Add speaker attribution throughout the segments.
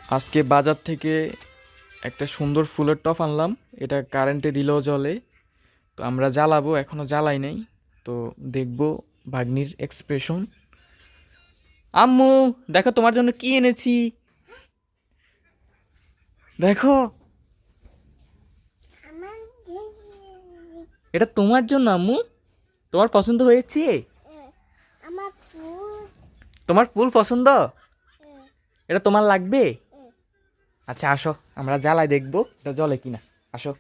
Speaker 1: আজকে বাজার থেকে একটা সুন্দর ফুলের টব আনলাম। এটা কারেন্টে দিলেও জ্বলে। তো আমরা জ্বালাবো, এখনো জ্বালাই নাই। তো দেখবো ভাগ্নির এক্সপ্রেশন। আম্মু, দেখো তোমার জন্য কি এনেছি। দেখো, এটা তোমার জন্য আম্মু। তোমার পছন্দ হয়েছে?
Speaker 2: আমার ফুল।
Speaker 1: তোমার ফুল পছন্দ? এটা তোমার লাগবে? আচ্ছা আসো, আমরা জ্বালাই দেখবো এটা জ্বলে কিনা। আসো,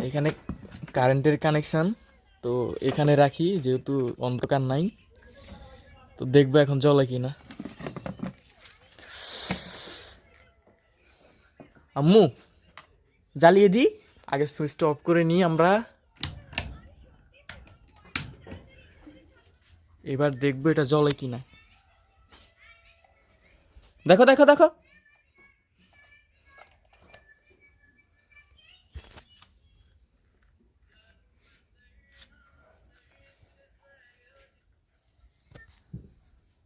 Speaker 1: এখানে কারেন্টের কানেকশন। তো এখানে রাখি, যেহেতু অন্ধকার নাই। তো দেখবো এখন জ্বলে কিনা। আম্মু, জ্বালিয়ে দিই। আগে সুইচটা অফ করে নিই আমরা। এবার দেখবো এটা জ্বলে কিনা। দেখো দেখো দেখো,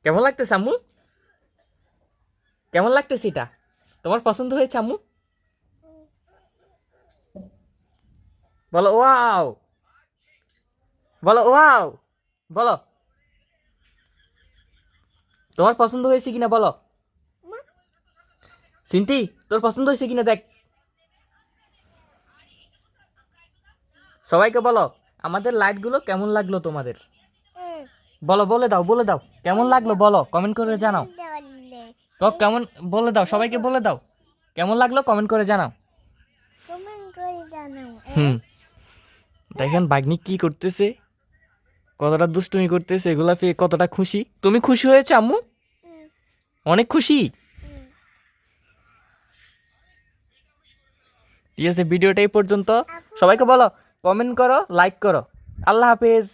Speaker 1: কেমন লাগতেছে আম্মু? কেমন লাগতেছে এটা? তোমার পছন্দ হয়েছে আম্মু? বলো ওয়াও, বলো ওয়াও, বলো তোমার পছন্দ হয়েছে কিনা বলো। সিন্তি, তোর পছন্দ হয়েছে কিনা দেখ। সবাইকে বলো আমাদের লাইটগুলো কেমন লাগলো তোমাদের। বলো, বলে দাও, বলে দাও কেমন লাগলো, বলো কমেন্ট করে জানাও। তো কেমন, বলে দাও, সবাইকে বলে দাও কেমন লাগলো, কমেন্ট করে জানাও। হুম, দেখেন বাগ্নি কি করতেছে, কতটা দুষ্টুমি করতেছে, এগুলা পেয়ে কতটা খুশি। তুমি খুশি হয়েছে আম্মু? অনেক খুশি। ঠিক আছে, ভিডিওটা এই পর্যন্ত। সবাইকে বলো কমেন্ট করো, লাইক করো। আল্লাহ হাফেজ।